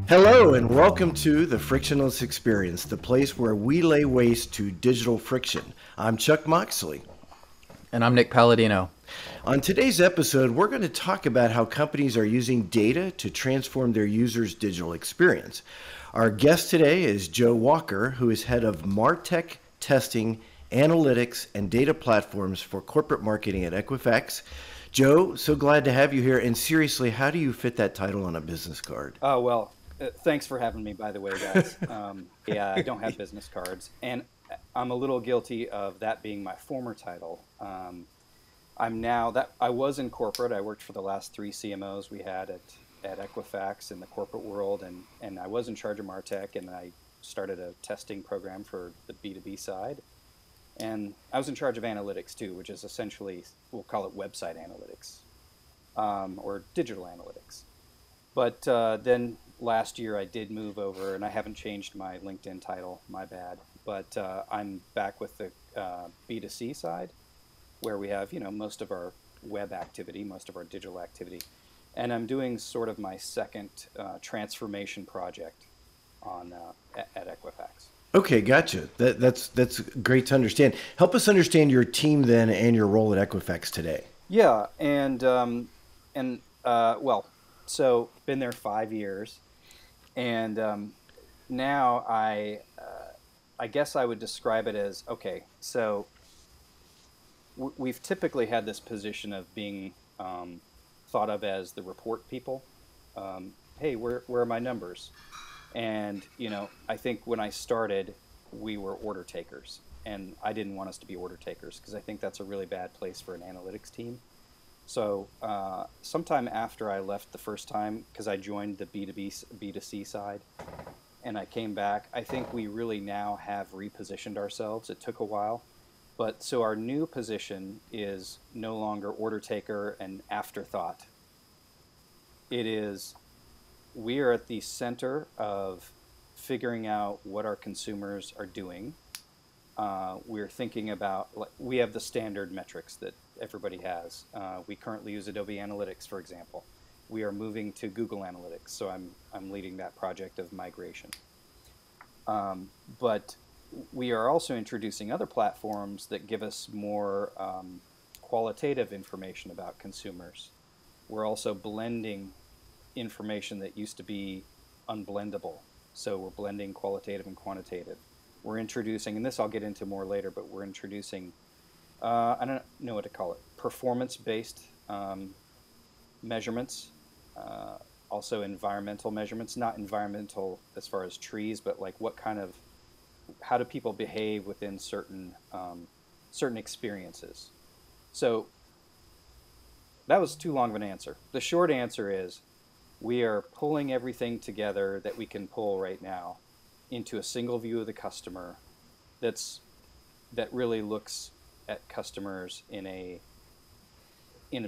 Hello, and welcome to the Frictionless Experience, the place where we lay waste to digital friction. I'm Chuck Moxley. And I'm Nick Palladino. On today's episode, we're going to talk about how companies are using data to transform their users' digital experience. Our guest today is Joe Walker, who is head of MarTech testing, analytics, and data platforms for corporate marketing at Equifax. Joe, so glad to have you here. And seriously, how do you fit that title on a business card? Thanks for having me, by the way, guys. I don't have business cards, and I'm a little guilty of that being my former title. I was in corporate. I worked for the last three CMOs we had at Equifax in the corporate world, and I was in charge of MarTech, and I started a testing program for the B2B side. And I was in charge of analytics too, which is essentially, we'll call it website analytics, or digital analytics. But then last year I did move over, and I haven't changed my LinkedIn title, my bad. But I'm back with the B2C side, where we have, most of our web activity, most of our digital activity. And I'm doing sort of my second transformation project at Equifax. Okay, gotcha. That's great to understand. Help us understand your team then and your role at Equifax today. Yeah, so been there 5 years, and now I guess I would describe it as, okay, so we've typically had this position of being thought of as the report people. Hey, where are my numbers? And, I think when I started, we were order takers. And I didn't want us to be order takers because I think that's a really bad place for an analytics team. So sometime after I left the first time, because I joined the B2C side, and I came back, I think we really now have repositioned ourselves. It took a while. But so our new position is no longer order taker and afterthought. It is, we are at the center of figuring out what our consumers are doing. We're thinking about, we have the standard metrics that everybody has. We currently use Adobe Analytics, for example. We are moving to Google Analytics, so I'm leading that project of migration. But we are also introducing other platforms that give us more qualitative information about consumers. We're also blending information that used to be unblendable. So we're blending qualitative and quantitative. We're introducing, and this I'll get into more later, but we're introducing, I don't know what to call it, performance-based measurements, also environmental measurements, not environmental as far as trees, but like how do people behave within certain experiences. So that was too long of an answer. The short answer is we are pulling everything together that we can pull right now into a single view of the customer that really looks at customers in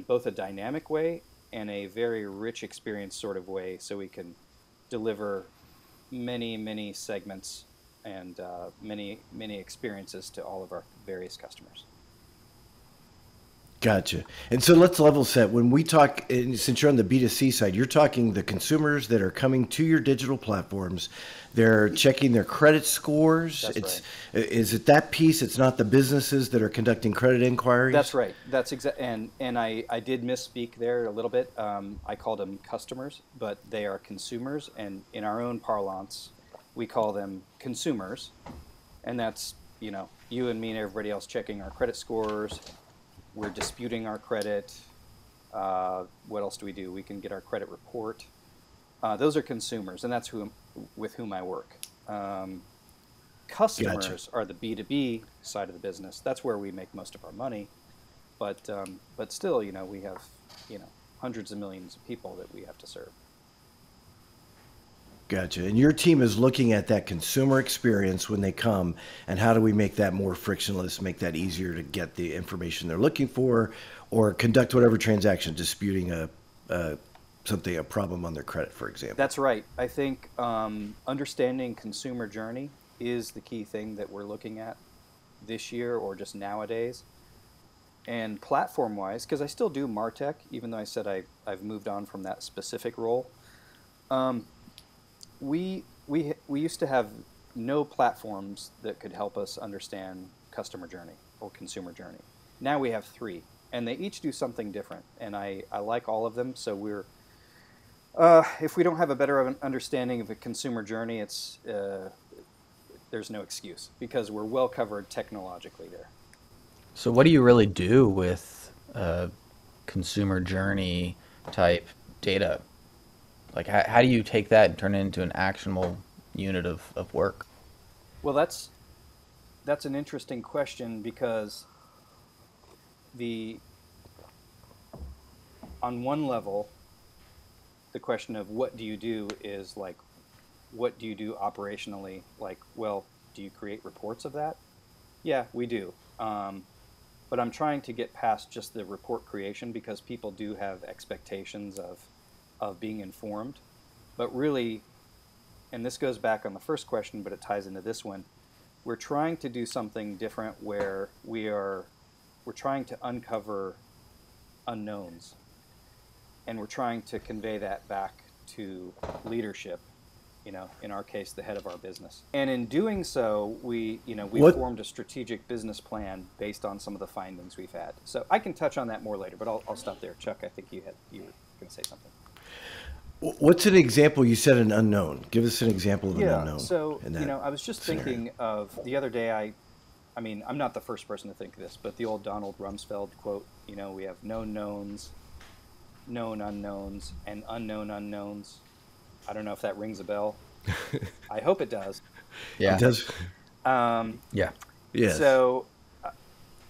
both a dynamic way and a very rich experience sort of way, so we can deliver many segments and many experiences to all of our various customers. Gotcha. And so let's level set. When we talk, and since you're on the B2C side, you're talking the consumers that are coming to your digital platforms. They're checking their credit scores. That's right. Is it that piece? It's not the businesses that are conducting credit inquiries? That's right. That's exact. And I did misspeak there a little bit. I called them customers, but they are consumers. And in our own parlance, we call them consumers. And that's, you and me and everybody else checking our credit scores. We're disputing our credit. What else do we do? We can get our credit report. Those are consumers, and that's with whom I work. Customers Gotcha. are the B2B side of the business. That's where we make most of our money. But still, we have hundreds of millions of people that we have to serve. Gotcha. And your team is looking at that consumer experience when they come, and how do we make that more frictionless, make that easier to get the information they're looking for, or conduct whatever transaction, disputing a problem on their credit, for example. That's right. I think understanding consumer journey is the key thing that we're looking at this year or just nowadays. And platform-wise, because I still do MarTech, even though I said I've moved on from that specific role. we used to have no platforms that could help us understand customer journey or consumer journey. Now we have three, and they each do something different, and I like all of them. So if we don't have a better understanding of a consumer journey, there's no excuse because we're well covered technologically there. So what do you really do with consumer journey type data? Like, how do you take that and turn it into an actionable unit of work? Well, that's an interesting question because the on one level, the question of what do you do is like, what do you do operationally? Like, well, do you create reports of that? Yeah, we do. But I'm trying to get past just the report creation because people do have expectations of being informed. But really, and this goes back on the first question, but it ties into this one. We're trying to do something different where we're trying to uncover unknowns, and we're trying to convey that back to leadership, in our case, the head of our business. And in doing so, we formed a strategic business plan based on some of the findings we've had. So I can touch on that more later, but I'll stop there. Chuck, I think you were going to say something. What's an example? You said an unknown. Give us an example of an unknown. So, I was just scenario. thinking of the other day, I mean, I'm not the first person to think this, but the old Donald Rumsfeld quote, we have known knowns, known unknowns, and unknown unknowns. I don't know if that rings a bell. I hope it does. Yeah. It does. Yeah. Yes. So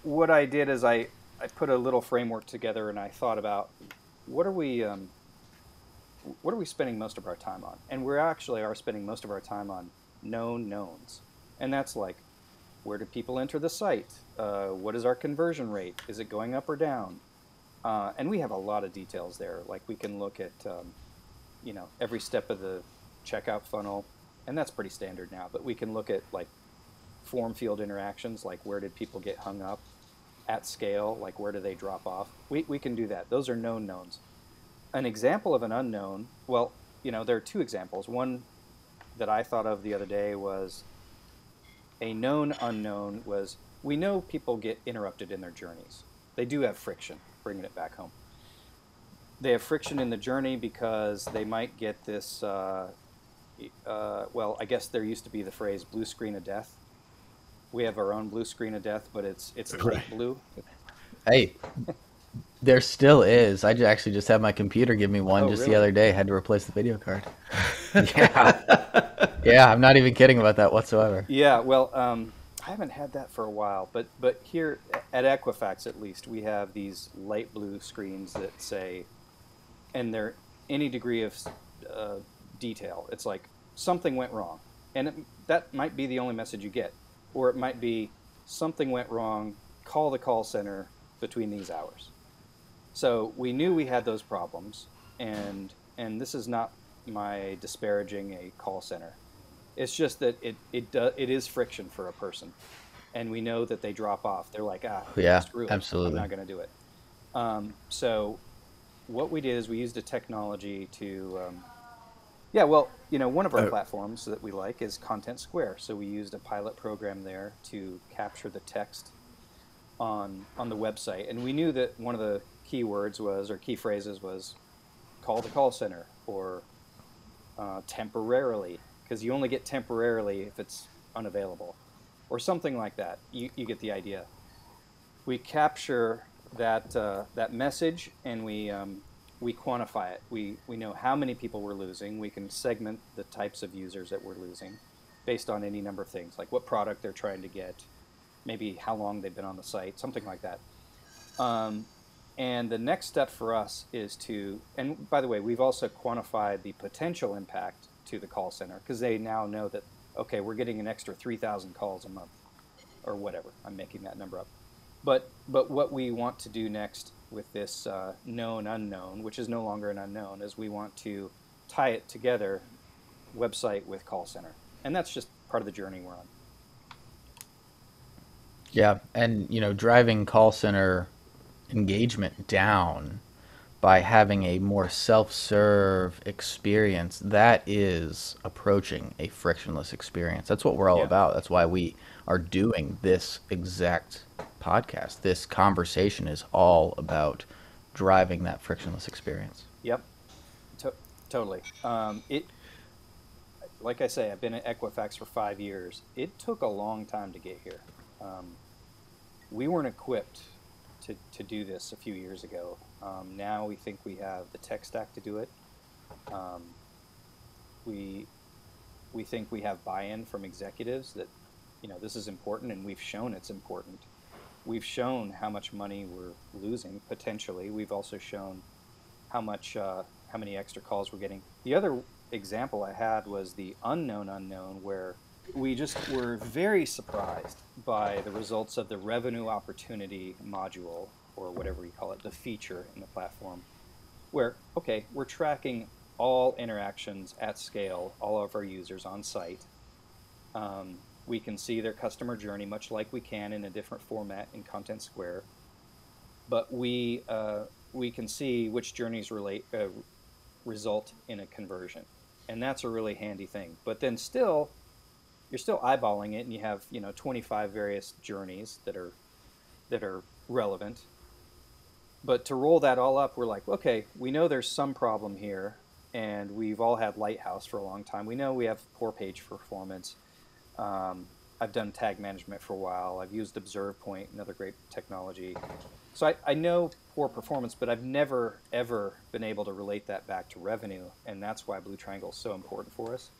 what I did is I put a little framework together and I thought about what are we spending most of our time on? And we actually are spending most of our time on known knowns. And that's like, where do people enter the site? What is our conversion rate? Is it going up or down? And we have a lot of details there. Like we can look at, every step of the checkout funnel, and that's pretty standard now. But we can look at like form field interactions, like where did people get hung up at scale? Like where do they drop off? We can do that. Those are known knowns. An example of an unknown, well, there are two examples. One that I thought of the other day was a known unknown was we know people get interrupted in their journeys. They do have friction, bringing it back home. They have friction in the journey because they might get this, well, I guess there used to be the phrase blue screen of death. We have our own blue screen of death, but it's light blue. Hey, there still is. I actually just had my computer give me one Really? the other day. Had to replace the video card. Yeah. Yeah, I'm not even kidding about that whatsoever. Yeah, well, I haven't had that for a while, but here at Equifax at least, we have these light blue screens that say, and they're any degree of detail. It's like something went wrong, and that might be the only message you get, or it might be something went wrong. Call the call center between these hours. So we knew we had those problems, and this is not my disparaging a call center. It's just that it is friction for a person, and we know that they drop off. They're like, Yeah, screw it. absolutely. I'm not going to do it. So what we did is we used a technology to, one of our platforms that we like is Content Square. So we used a pilot program there to capture the text on the website, and we knew that one of the keywords was, or key phrases was, call the call center or temporarily, because you only get temporarily if it's unavailable, or something like that. You get the idea. We capture that message and we quantify it. We know how many people we're losing. We can segment the types of users that we're losing based on any number of things, like what product they're trying to get, maybe how long they've been on the site, something like that. And the next step for us is to, and by the way, we've also quantified the potential impact to the call center, because they now know that, okay, we're getting an extra 3,000 calls a month or whatever. I'm making that number up. But what we want to do next with this known unknown, which is no longer an unknown, is we want to tie it together, website with call center. And that's just part of the journey we're on. Yeah, and driving call center engagement down by having a more self-serve experience that is approaching a frictionless experience. That's what we're all Yeah. about. That's why we are doing this exact podcast. This conversation is all about driving that frictionless experience. Yep. To- totally. Like I say, I've been at Equifax for 5 years. It took a long time to get here. Um, we weren't equipped to do this a few years ago. Now we think we have the tech stack to do it. Um, we we think we have buy-in from executives that, this is important, and we've shown it's important. We've shown how much money we're losing potentially. We've also shown how many extra calls we're getting. The other example I had was the unknown unknown, where we just were very surprised by the results of the revenue opportunity module, or whatever you call it, the feature in the platform, where, okay, we're tracking all interactions at scale, all of our users on site. We can see their customer journey, much like we can in a different format in Content Square, but we can see which journeys result in a conversion, and that's a really handy thing. But then still, you're still eyeballing it, and you have 25 various journeys that are relevant. But to roll that all up, we're like, okay, we know there's some problem here, and we've all had Lighthouse for a long time. We know we have poor page performance. I've done tag management for a while. I've used Observe Point, another great technology. So I know poor performance, but I've never, ever been able to relate that back to revenue. And that's why Blue Triangle is so important for us,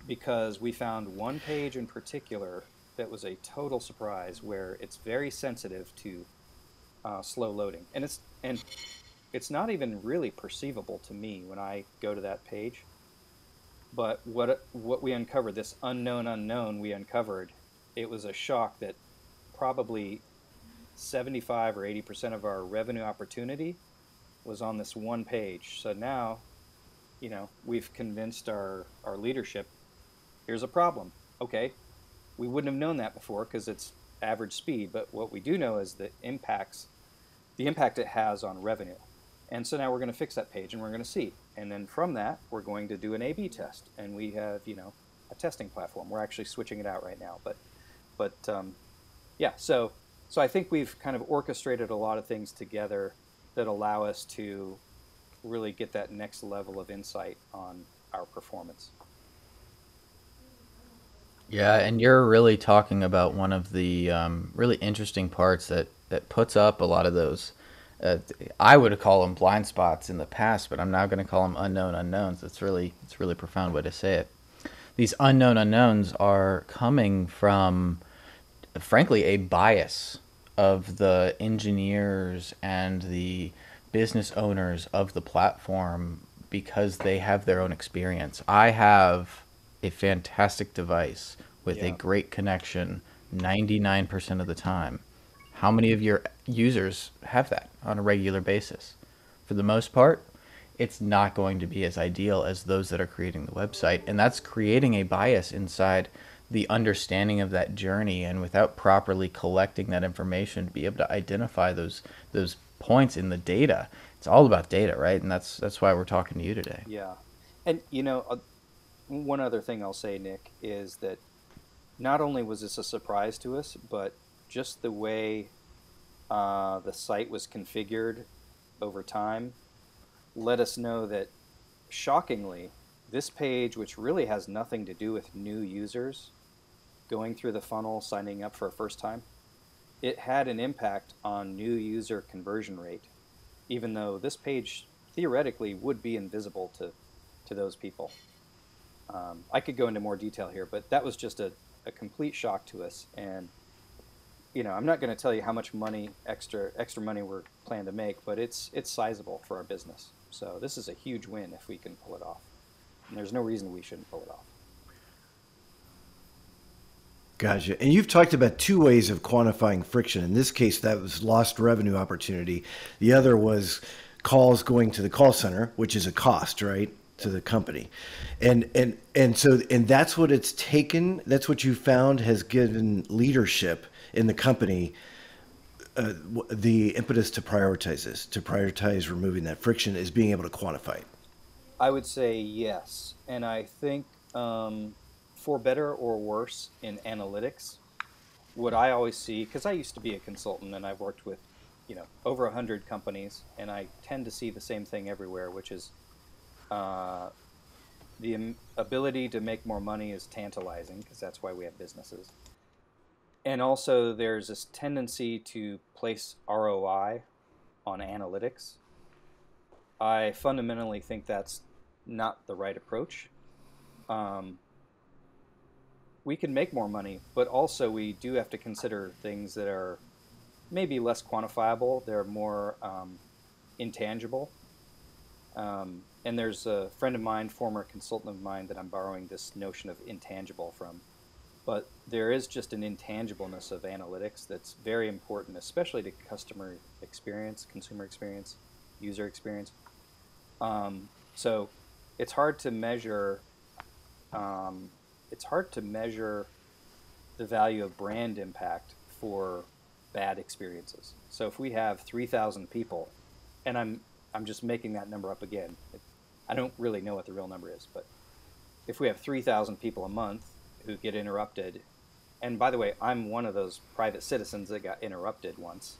because we found one page in particular that was a total surprise, where it's very sensitive to slow loading. And it's not even really perceivable to me when I go to that page. But what we uncovered, this unknown unknown we uncovered, it was a shock that probably 75 or 80% of our revenue opportunity was on this one page. So now, we've convinced our leadership, here's a problem. Okay, we wouldn't have known that before because it's average speed, but what we do know is the impact it has on revenue. And so now we're going to fix that page, and we're going to see. And then from that, we're going to do an A/B test. And we have, a testing platform. We're actually switching it out right now. But yeah, so I think we've kind of orchestrated a lot of things together that allow us to really get that next level of insight on our performance. Yeah, and you're really talking about one of the really interesting parts that puts up a lot of those. I would call them blind spots in the past, but I'm now going to call them unknown unknowns. It's really a profound way to say it. These unknown unknowns are coming from, frankly, a bias of the engineers and the business owners of the platform, because they have their own experience. I have a fantastic device with a Yeah. great connection 99% of the time. How many of your users have that on a regular basis? For the most part, it's not going to be as ideal as those that are creating the website. And that's creating a bias inside the understanding of that journey. And without properly collecting that information to be able to identify those points in the data, it's all about data, right? And that's why we're talking to you today. Yeah. And, one other thing I'll say, Nick, is that not only was this a surprise to us, but just the way the site was configured over time let us know that, shockingly, this page, which really has nothing to do with new users going through the funnel, signing up for a first time, it had an impact on new user conversion rate, even though this page theoretically would be invisible to those people. I could go into more detail here, but that was just a complete shock to us. And I'm not going to tell you how much money, extra money we're planning to make, but it's sizable for our business. So this is a huge win if we can pull it off. And there's no reason we shouldn't pull it off. Gotcha. And you've talked about two ways of quantifying friction. In this case, that was lost revenue opportunity. The other was calls going to the call center, which is a cost, right, to the company. And that's what it's taken. That's what you found has given leadership in the company the impetus to prioritize this, to prioritize removing that friction, is being able to quantify it. I would say yes. And I think for better or worse in analytics, what I always see, because I used to be a consultant and I've worked with, over 100 companies, and I tend to see the same thing everywhere, which is the ability to make more money is tantalizing because that's why we have businesses. And also there's this tendency to place ROI on analytics. I fundamentally think that's not the right approach. We can make more money, but also we do have to consider things that are maybe less quantifiable. They're more intangible. And there's a friend of mine, former consultant of mine, that I'm borrowing this notion of intangible from. But there is just an intangibleness of analytics that's very important, especially to customer experience, consumer experience, user experience. So it's hard to measure. It's hard to measure the value of brand impact for bad experiences. So if we have 3,000 people, and I'm just making that number up again. I don't really know what the real number is, but if we have 3,000 people a month who get interrupted, and by the way, I'm one of those private citizens that got interrupted once,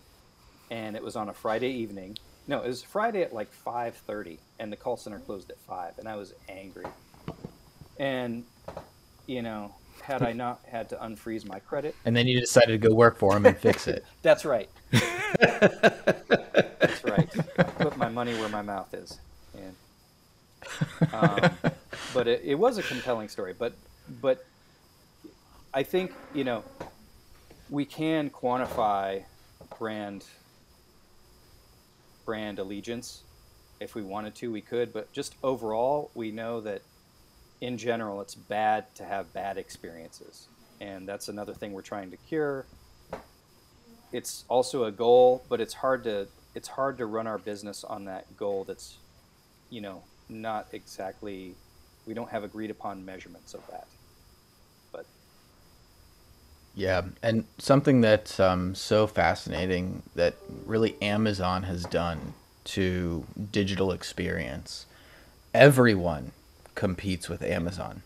and it was on a Friday evening. No, it was Friday at like 5:30, and the call center closed at 5, and I was angry. And, had I not had to unfreeze my credit. And then you decided to go work for him and fix it. That's right. That's right. I put my money where my mouth is. And, but it was a compelling story. But I think, we can quantify brand allegiance. If we wanted to, we could. But just overall, we know that in general, it's bad to have bad experiences. And that's another thing we're trying to cure. It's also a goal, but it's hard to run our business on that goal that's, not exactly, we don't have agreed upon measurements of that. But Yeah, and something that's so fascinating that really Amazon has done to digital experience. Everyone competes with Amazon.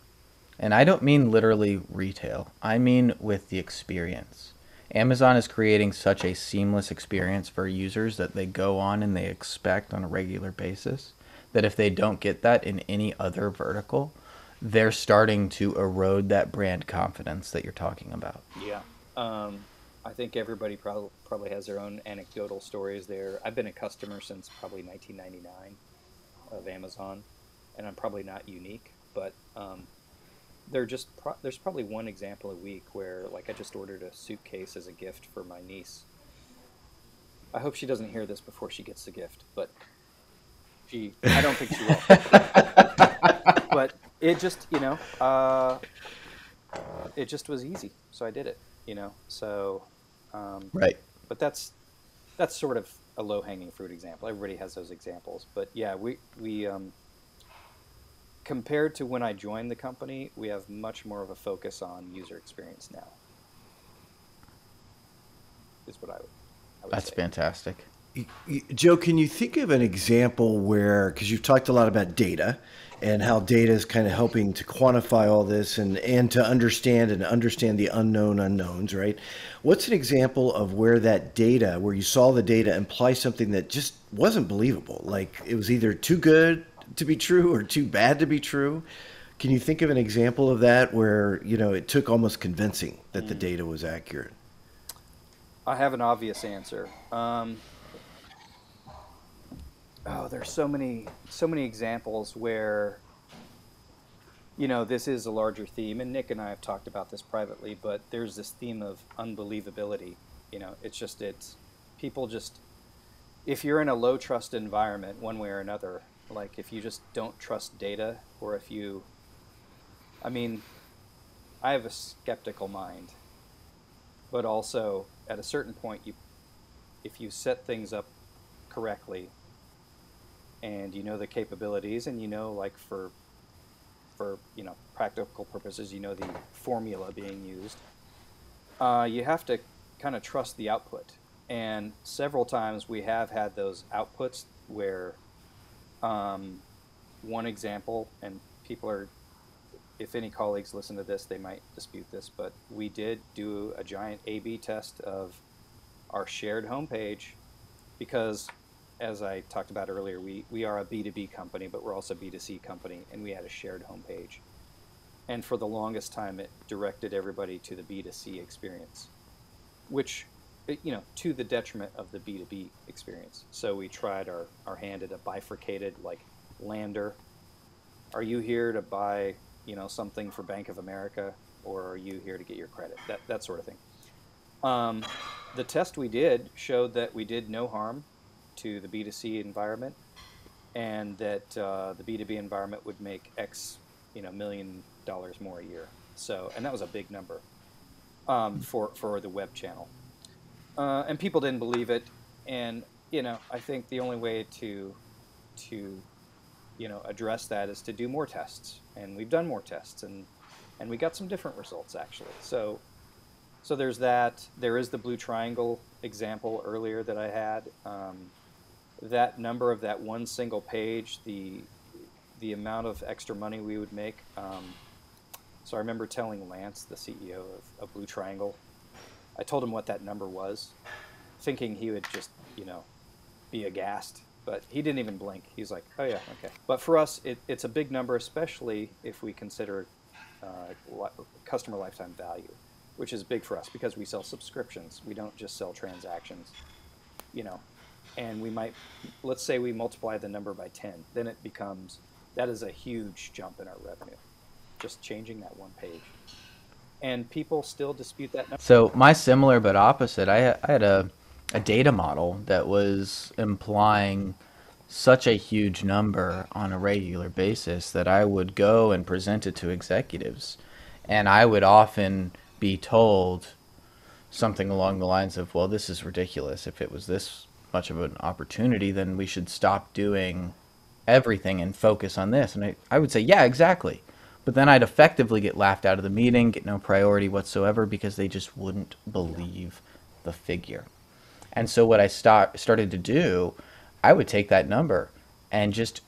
And I don't mean literally retail. I mean with the experience. Amazon is creating such a seamless experience for users that they go on and they expect on a regular basis, that if they don't get that in any other vertical, they're starting to erode that brand confidence that you're talking about. yeah, I think everybody probably has their own anecdotal stories there. I've been a customer since probably 1999 of Amazon, and I'm probably not unique, but there's probably one example a week where, like, I just ordered a suitcase as a gift for my niece. I hope she doesn't hear this before she gets the gift, but I don't think she will. But it just, it just was easy, so I did it, So, Right. but that's sort of a low-hanging fruit example. Everybody has those examples, but yeah, we compared to when I joined the company, we have much more of a focus on user experience now. Is what I would That's say. fantastic. Joe, can you think of an example where, because you've talked a lot about data and how data is kind of helping to quantify all this and to understand the unknown unknowns, right? What's an example of where that data, where you saw the data imply something that just wasn't believable? Like it was either too good to be true or too bad to be true. Can you think of an example of that where, it took almost convincing that the data was accurate? I have an obvious answer. There's so many examples where, this is a larger theme, and Nick and I have talked about this privately, but there's this theme of unbelievability. It's people just, if you're in a low trust environment one way or another, like if you just don't trust data, or I have a skeptical mind, but also at a certain point, if you set things up correctly, and the capabilities, and like for practical purposes, the formula being used, you have to kind of trust the output. And several times we have had those outputs where, one example, and people are, if any colleagues listen to this, they might dispute this, but we did do a giant A/B test of our shared homepage because, as I talked about earlier, we are a B2B company, but we're also a B2C company, and we had a shared homepage. And for the longest time, it directed everybody to the B2C experience, which, to the detriment of the B2B experience. So we tried our hand at a bifurcated, like, lander. Are you here to buy, something for Bank of America, or are you here to get your credit? That sort of thing. Um, the test we did showed that we did no harm to the B2C environment, and that the B2B environment would make X, $1 million more a year. So, and that was a big number, for the web channel. And people didn't believe it. And I think the only way to address that is to do more tests. And we've done more tests, and we got some different results actually. So there's that. There is the blue triangle example earlier that I had. That number of that one single page, the amount of extra money we would make. So I remember telling Lance, the CEO of Blue Triangle, I told him what that number was, thinking he would just, be aghast. But he didn't even blink. He's like, "Oh yeah, okay." But for us, it's a big number, especially if we consider customer lifetime value, which is big for us because we sell subscriptions. We don't just sell transactions, you know. And let's say we multiply the number by 10, then that is a huge jump in our revenue, just changing that one page. And people still dispute that number. So my similar but opposite, I had a data model that was implying such a huge number on a regular basis that I would go and present it to executives. And I would often be told something along the lines of, well, this is ridiculous. If it was this much of an opportunity, then we should stop doing everything and focus on this. And I would say, yeah, exactly. But then I'd effectively get laughed out of the meeting, get no priority whatsoever because they just wouldn't believe the figure. And so what I started to do, I would take that number and just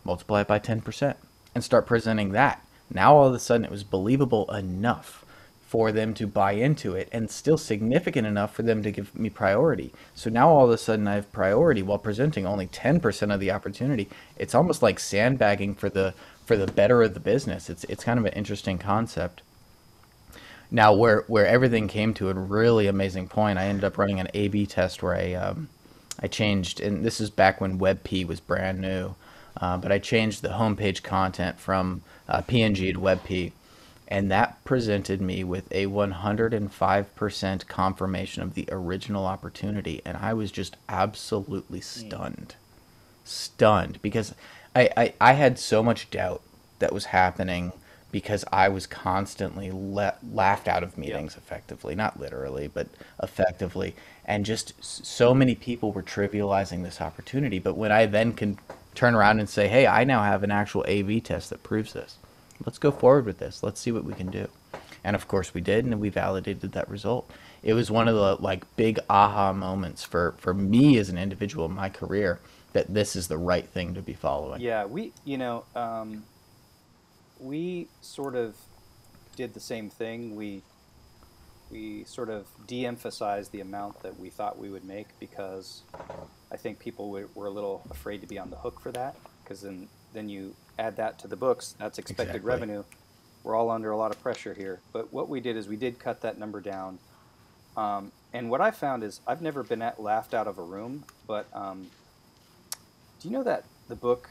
multiply it by 10% and start presenting that. Now all of a sudden it was believable enough for them to buy into it and still significant enough for them to give me priority. So now all of a sudden I have priority while presenting only 10% of the opportunity. It's almost like sandbagging for the better of the business. It's kind of an interesting concept. Now where everything came to a really amazing point, I ended up running an A/B test where I changed, and this is back when WebP was brand new, but I changed the homepage content from PNG to WebP, and that presented me with a 105% confirmation of the original opportunity, and I was just absolutely stunned because I had so much doubt that was happening because I was constantly laughed out of meetings effectively, not literally, but effectively. And just so many people were trivializing this opportunity. But when I then can turn around and say, hey, I now have an actual A/B test that proves this. Let's go forward with this. Let's see what we can do. And of course we did, and we validated that result. It was one of the big aha moments for me as an individual in my career that this is the right thing to be following. Yeah, we sort of did the same thing. We sort of de-emphasized the amount that we thought we would make because I think people were a little afraid to be on the hook for that, because then you add that to the books. That's expected revenue. We're all under a lot of pressure here. But what we did is we did cut that number down. And what I found is I've never been laughed out of a room, but do you know that the book,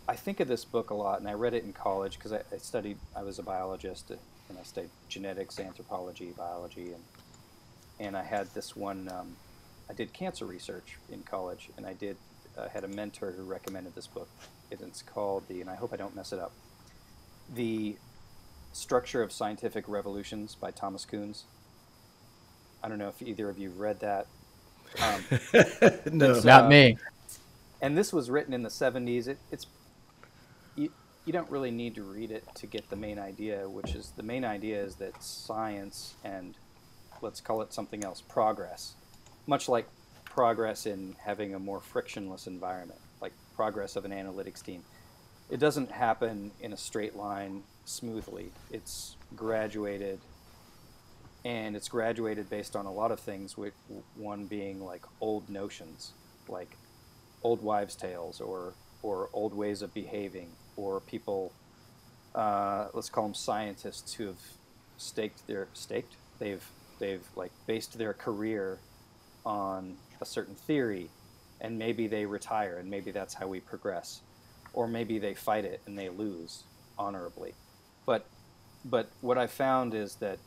I think of this book a lot, and I read it in college because I was a biologist, and I studied genetics, anthropology, biology, and I had this one, I did cancer research in college, and I had a mentor who recommended this book. It's called and I hope I don't mess it up, The Structure of Scientific Revolutions by Thomas Kuhn's. I don't know if either of you read that. No. Not me. And this was written in the 70s. You don't really need to read it to get the main idea, which is the main idea is that science and, let's call it something else, progress, much like progress in having a more frictionless environment, like progress of an analytics team. It doesn't happen in a straight line smoothly. It's graduated, and it's graduated based on a lot of things, with one being like old notions, like old wives' tales, or old ways of behaving, or people, let's call them scientists who have they've like based their career on a certain theory, and maybe they retire, and maybe that's how we progress, or maybe they fight it and they lose honorably. But what I found is that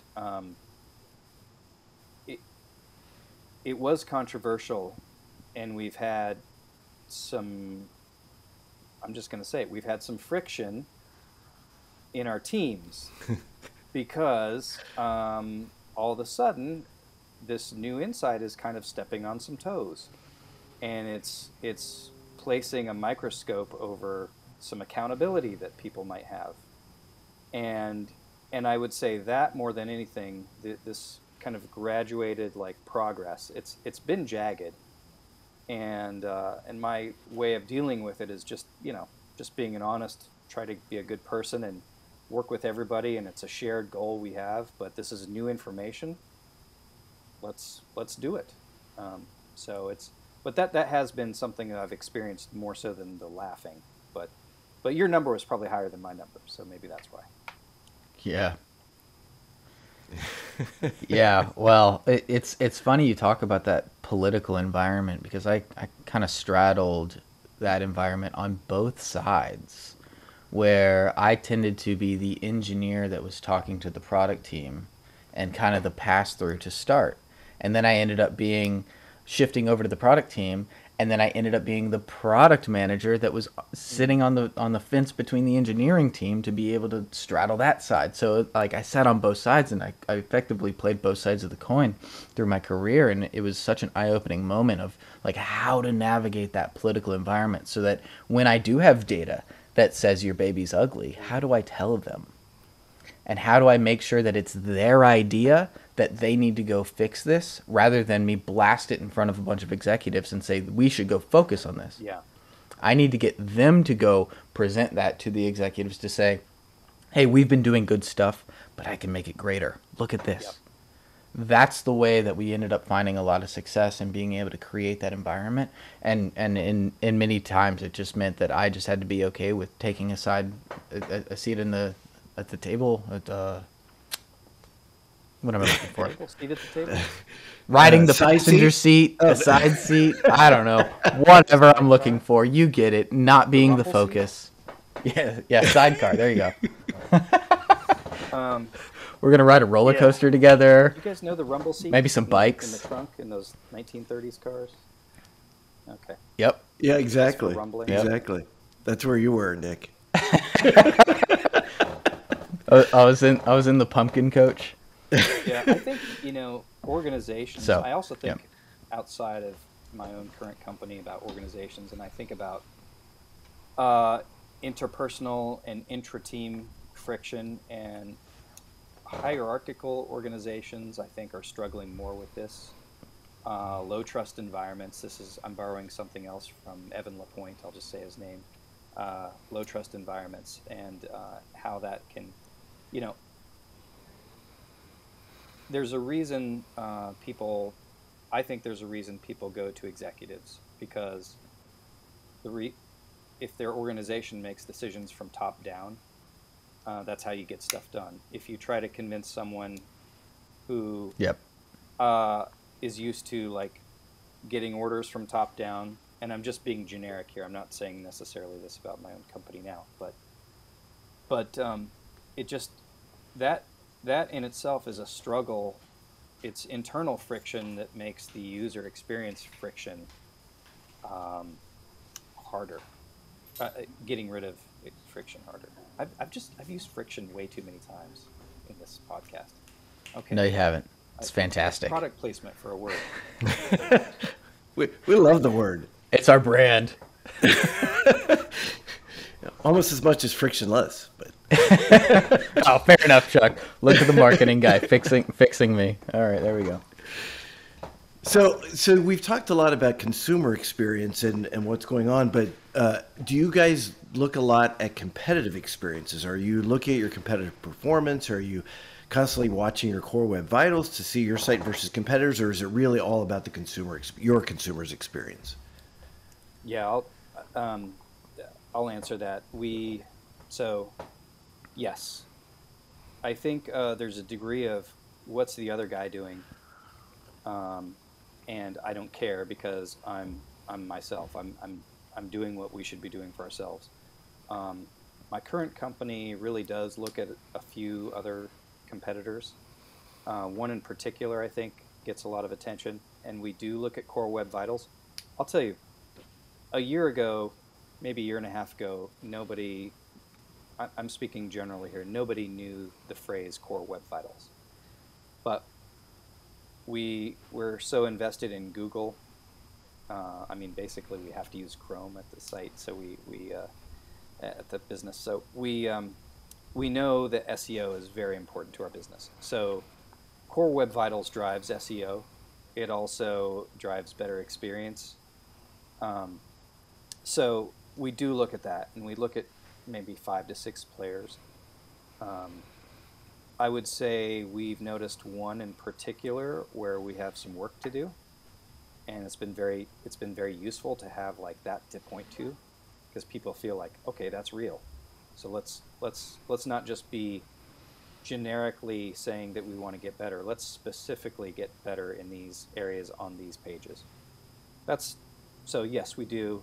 it was controversial, and we've had some, I'm just going to say it, we've had some friction in our teams because all of a sudden this new insight is kind of stepping on some toes, and it's placing a microscope over some accountability that people might have. And I would say that more than anything, this kind of graduated like progress, it's been jagged, and my way of dealing with it is just being an honest, try to be a good person and work with everybody, and it's a shared goal we have, but this is new information. Let's do it. But that has been something that I've experienced more so than the laughing. But your number was probably higher than my number, so maybe that's why. Yeah. Yeah. Well, it's funny you talk about that political environment, because I kind of straddled that environment on both sides, where I tended to be the engineer that was talking to the product team and kind of the pass through to start. And then I ended up shifting over to the product team, and then I ended up being the product manager that was sitting on the fence between the engineering team to be able to straddle that side. So like I sat on both sides, and I effectively played both sides of the coin through my career, and it was such an eye-opening moment of like how to navigate that political environment, so that when I do have data that says your baby's ugly, how do I tell them? And how do I make sure that it's their idea, that they need to go fix this, rather than me blast it in front of a bunch of executives and say, we should go focus on this? Yeah. I need to get them to go present that to the executives to say, hey, we've been doing good stuff, but I can make it greater. Look at this. Yep. That's the way that we ended up finding a lot of success and being able to create that environment. And in many times it just meant that I just had to be okay with taking a seat at the table, what am I looking for? Seat at the table? Riding the passenger seat, a side seat, I don't know. Whatever I'm looking for. You get it. Not being the focus. Yeah, sidecar. There you go. We're going to ride a roller coaster together. You guys know the rumble seat? Maybe some bikes. In the trunk in those 1930s cars? Okay. Yep. Yeah, exactly. Yep. Exactly. That's where you were, Nick. I was in the pumpkin coach. Yeah, I think, organizations, I also think outside of my own current company about organizations, and I think about interpersonal and intra-team friction, and hierarchical organizations, I think, are struggling more with this. Low trust environments, I'm borrowing something else from Evan LaPointe, I'll just say his name. Low trust environments, and how that can, there's a reason I think there's a reason people go to executives, because if their organization makes decisions from top down, that's how you get stuff done. If you try to convince someone who is used to like getting orders from top down, and I'm just being generic here, I'm not saying necessarily this about my own company now, but it just, that in itself is a struggle. It's internal friction that makes the user experience friction harder. Getting rid of friction harder. I've used friction way too many times in this podcast. Okay. No, you haven't. It's fantastic. Product placement for a word. We love the word. It's our brand. Almost as much as frictionless, but oh, fair enough, Chuck. Look at the marketing guy fixing me. All right, there we go. So we've talked a lot about consumer experience and what's going on, but do you guys look a lot at competitive experiences? Are you looking at your competitive performance? Are you constantly watching your core web vitals to see your site versus competitors, or is it really all about the your consumer's experience? Yeah, um, I'll answer that. So yes, I think there's a degree of what's the other guy doing, um, and I don't care because I'm myself. I'm doing what we should be doing for ourselves. Um, my current company really does look at a few other competitors. One in particular, I think, gets a lot of attention, and we do look at core web vitals. I'll tell you, a year ago, maybe a year and a half ago, nobody, I'm speaking generally here, nobody knew the phrase core web vitals. But we're so invested in Google. I mean, basically, we have to use Chrome at the site, so we at the business. So we know that SEO is very important to our business. So Core Web Vitals drives SEO. It also drives better experience. Um, so we do look at that, and we look at maybe 5 to 6 players. Um, I would say we've noticed one in particular where we have some work to do, and it's been very useful to have like that to point to, because people feel like, okay, that's real. So let's not just be generically saying that we want to get better. Let's specifically get better in these areas on these pages. That's so yes, we do.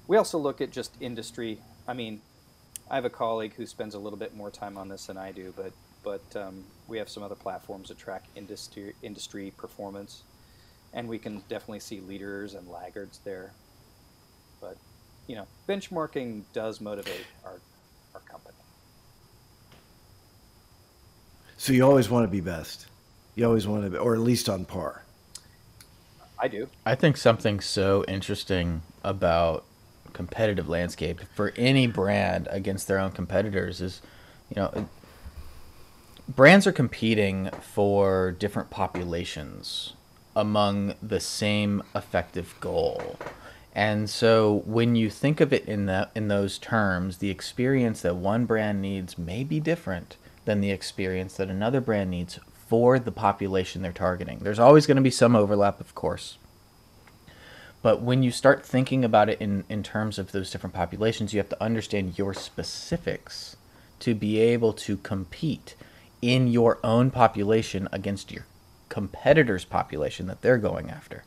We also look at just industry. I mean, I have a colleague who spends a little bit more time on this than I do, but we have some other platforms that track industry performance, and we can definitely see leaders and laggards there. But benchmarking does motivate our company. So you always want to be best. You always want to be, or at least on par. I do. I think something so interesting about competitive landscape for any brand against their own competitors is, you know, brands are competing for different populations among the same effective goal. And so when you think of it in those terms, the experience that one brand needs may be different than the experience that another brand needs for the population they're targeting. There's always going to be some overlap, of course. But when you start thinking about it in terms of those different populations, you have to understand your specifics to be able to compete in your own population against your competitor's population that they're going after.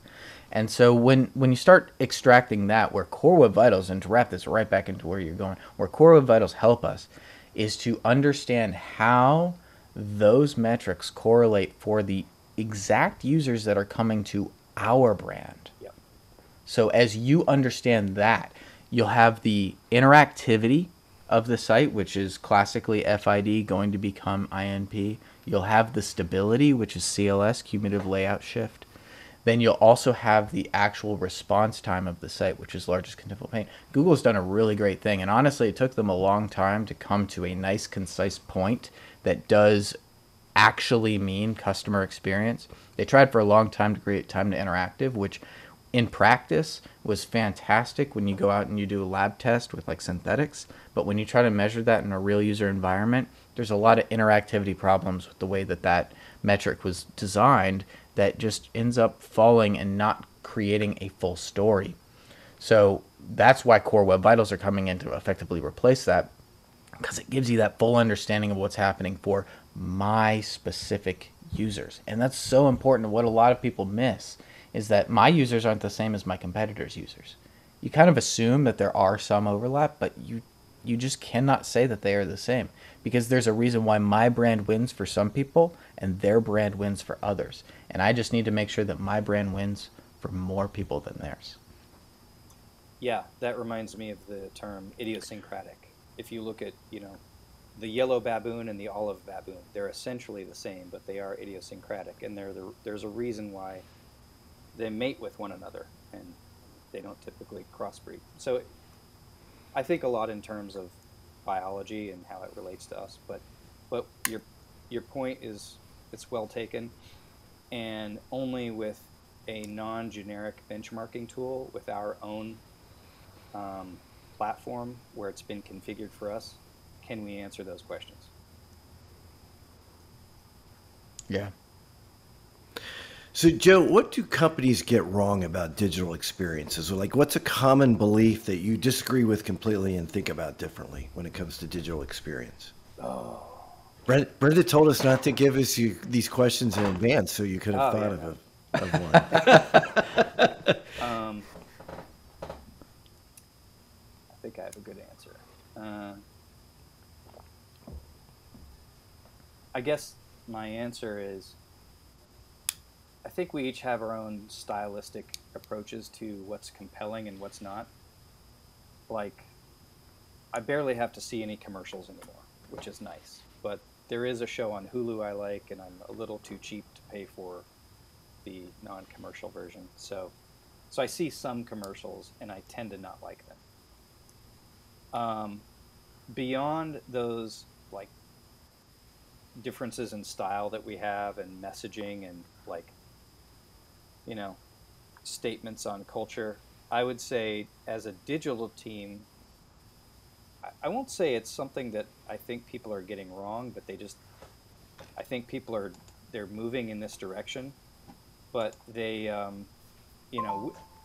And so when you start extracting that, where Core Web Vitals, and to wrap this right back into where you're going, where Core Web Vitals help us is to understand how those metrics correlate for the exact users that are coming to our brand. Yep. So as you understand that, you'll have the interactivity of the site, which is classically FID going to become INP. You'll have the stability, which is CLS, cumulative layout shift. Then you'll also have the actual response time of the site, which is largest contentful paint. Google's done a really great thing, and honestly, it took them a long time to come to a nice, concise point that does actually mean customer experience. They tried for a long time to create time to interactive, which in practice was fantastic when you go out and you do a lab test with like synthetics. But when you try to measure that in a real user environment, there's a lot of interactivity problems with the way that that metric was designed that just ends up falling and not creating a full story. So that's why Core Web Vitals are coming in to effectively replace that, because it gives you that full understanding of what's happening for my specific users. And that's so important. What a lot of people miss is that my users aren't the same as my competitors' users. You kind of assume that there are some overlap, but you just cannot say that they are the same, because there's a reason why my brand wins for some people and their brand wins for others. And I just need to make sure that my brand wins for more people than theirs. Yeah, that reminds me of the term idiosyncratic. If you look at, the yellow baboon and the olive baboon, they're essentially the same, but they are idiosyncratic, and there's a reason why they mate with one another, and they don't typically crossbreed. So I think a lot in terms of biology and how it relates to us, but your point is, it's well taken, and only with a non-generic benchmarking tool with our own platform where it's been configured for us, can we answer those questions? Yeah. So, Joe, what do companies get wrong about digital experiences? Or like, what's a common belief that you disagree with completely and think about differently when it comes to digital experience? Oh. Brenda told us not to give us these questions in advance, so you could have thought of one. I think I have a good answer. I guess my answer is, I think we each have our own stylistic approaches to what's compelling and what's not. Like, I barely have to see any commercials anymore, which is nice. But there is a show on Hulu I like, and I'm a little too cheap to pay for the non-commercial version. So I see some commercials, and I tend to not like them. Beyond those, like, differences in style that we have and messaging and, like, statements on culture, I would say as a digital team, I won't say it's something that I think people are getting wrong, but I think they're moving in this direction, but they,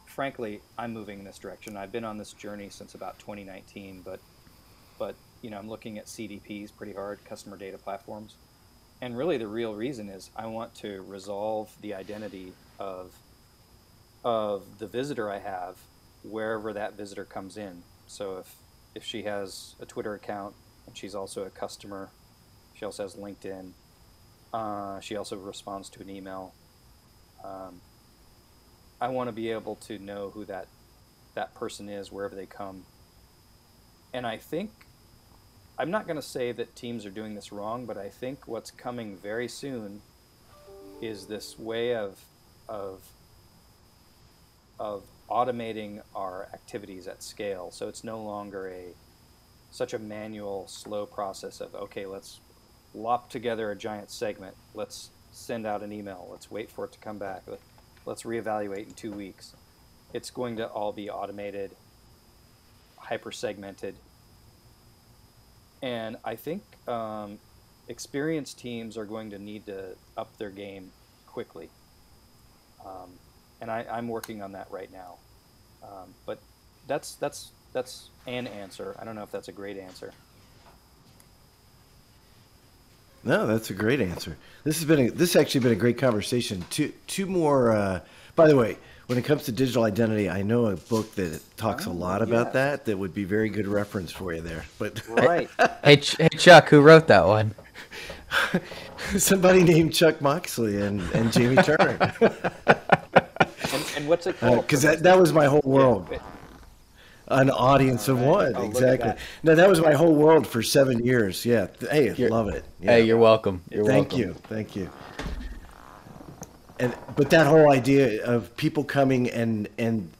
frankly, I'm moving in this direction. I've been on this journey since about 2019, but I'm looking at CDPs pretty hard, customer data platforms. And really the real reason is I want to resolve the identity of the visitor I have wherever that visitor comes in. So if she has a Twitter account and she's also a customer, she also has LinkedIn, she also responds to an email, I want to be able to know who that person is wherever they come. And I think, I'm not going to say that teams are doing this wrong, but I think what's coming very soon is this way of automating our activities at scale. So it's no longer such a manual, slow process of, okay, let's lop together a giant segment. Let's send out an email. Let's wait for it to come back. Let's reevaluate in 2 weeks. It's going to all be automated, hyper-segmented. And I think experienced teams are going to need to up their game quickly. And I'm working on that right now. But that's an answer. I don't know if that's a great answer. No, that's a great answer. This has actually been a great conversation. Two more. By the way, when it comes to digital identity, I know a book that talks a lot about that would be very good reference for you there. But right. Hey, Chuck, who wrote that one? Somebody named Chuck Moxley and Jamie Turner. And what's it called? Because that was my whole world. Yeah. An audience of one, exactly. No, that was my whole world for 7 years. Yeah. Hey, love it. Yeah. Hey, you're welcome. Thank you. But that whole idea of people coming and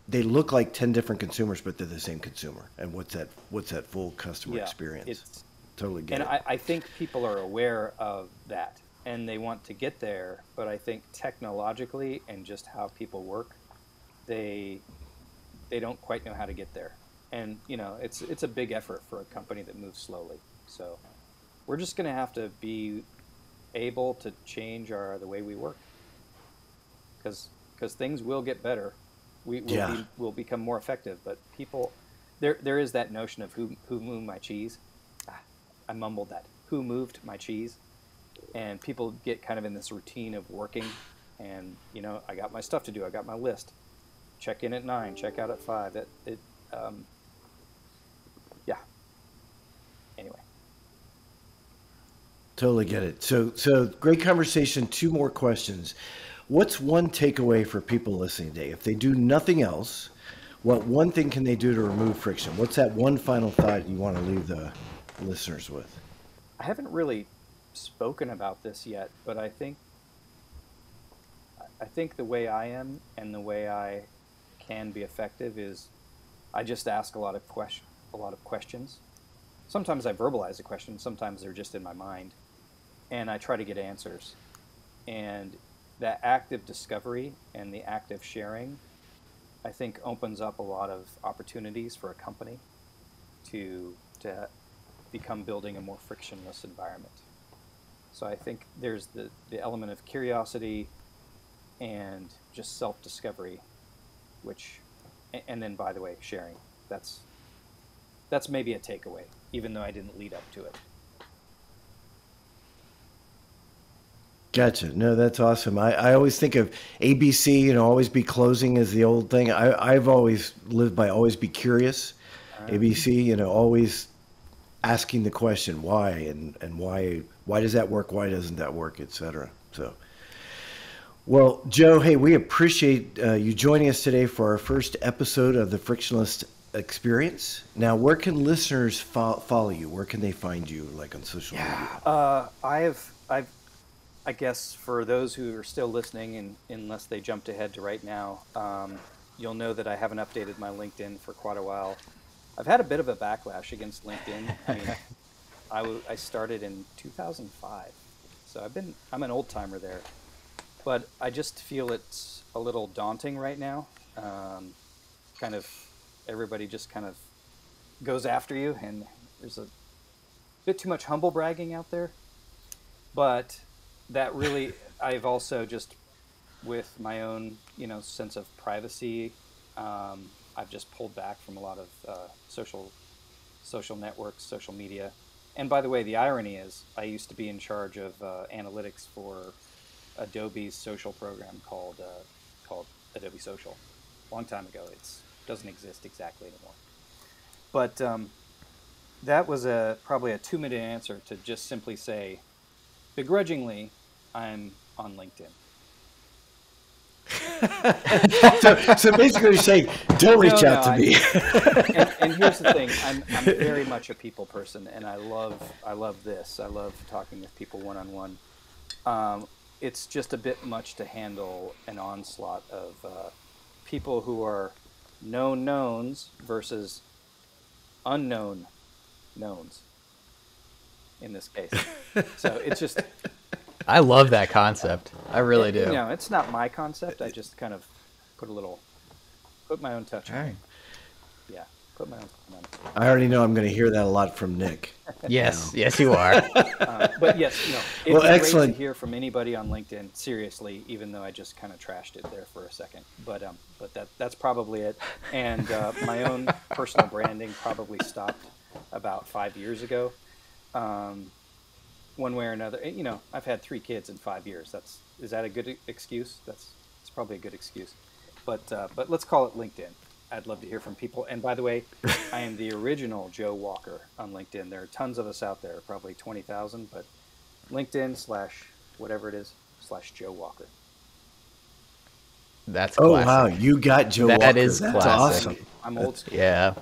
they look like 10 different consumers, but they're the same consumer. And what's that full customer experience? Totally get it. And I think people are aware of that and they want to get there. But I think technologically and just how people work, they don't quite know how to get there. And, it's a big effort for a company that moves slowly. So we're just going to have to be able to change the way we work. Because things will get better. We'll become more effective. But people, there is that notion of who moved my cheese. I mumbled that. Who moved my cheese? And people get kind of in this routine of working. And, I got my stuff to do. I got my list. Check in at 9, check out at 5. Anyway. Totally get it. So great conversation. 2 more questions. What's one takeaway for people listening today? If they do nothing else, what one thing can they do to remove friction? What's that one final thought you want to leave the listeners with? I haven't really spoken about this yet, but I think the way I am and the way I can be effective is I just ask a lot of questions. Sometimes I verbalize a question, sometimes they're just in my mind, and I try to get answers. And that active discovery and the active sharing, I think, opens up a lot of opportunities for a company to become building a more frictionless environment. So I think there's the element of curiosity and just self-discovery, which, and then, by the way, sharing. That's maybe a takeaway, even though I didn't lead up to it. Gotcha. No, that's awesome. I always think of ABC, always be closing is the old thing. I've always lived by always be curious. ABC, always asking the question why and why does that work? Why doesn't that work, et cetera. So, well, Joe, hey, we appreciate you joining us today for our first episode of the Frictionless Experience. Now, where can listeners follow you? Where can they find you, like on social media? I guess for those who are still listening, and unless they jumped ahead to right now, you'll know that I haven't updated my LinkedIn for quite a while. I've had a bit of a backlash against LinkedIn. I mean, I started in 2005, so I'm an old timer there, but I just feel it's a little daunting right now. Kind of everybody just kind of goes after you, and there's a bit too much humble bragging out there. But that really, I've also just, with my own, sense of privacy, I've just pulled back from a lot of social networks, social media. And by the way, the irony is I used to be in charge of analytics for Adobe's social program called Adobe Social. A long time ago. It doesn't exist exactly anymore. But that was probably a 2-minute answer to just simply say, begrudgingly, I'm on LinkedIn. so basically you're saying, don't reach out to me. And here's the thing, I'm very much a people person, and I love this. I love talking with people one-on-one. It's just a bit much to handle an onslaught of people who are known knowns versus unknown knowns in this case. So it's just... I love that concept. I really do. It's not my concept. I just kind of put my own touch on it. Yeah, put my own on it. I already know I'm going to hear that a lot from Nick. Yes, yes, you are. But yes, it's well, excellent. Great to hear from anybody on LinkedIn. Seriously, even though I just kind of trashed it there for a second. But that's probably it. And my own personal branding probably stopped about 5 years ago. One way or another, I've had 3 kids in 5 years. Is that a good excuse? It's probably a good excuse, but let's call it LinkedIn. I'd love to hear from people. And by the way, I am the original Joe Walker on LinkedIn. There are tons of us out there, probably 20,000, but LinkedIn /whatever it is /Joe Walker. That's classic. Oh wow, you got Joe Walker. That is That's classic. awesome. I'm old school. Yeah.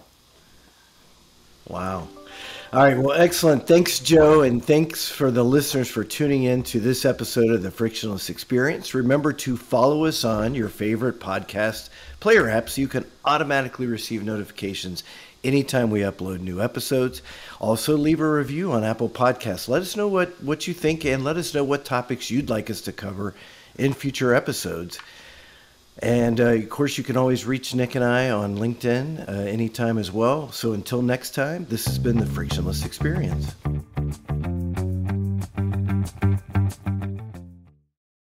Wow. All right. Well, excellent. Thanks, Joe. And thanks for the listeners for tuning in to this episode of the Frictionless Experience. Remember to follow us on your favorite podcast player app so you can automatically receive notifications anytime we upload new episodes. Also, leave a review on Apple Podcasts. Let us know what you think, and let us know what topics you'd like us to cover in future episodes. And, of course, you can always reach Nick and I on LinkedIn anytime as well. So until next time, this has been the Frictionless Experience.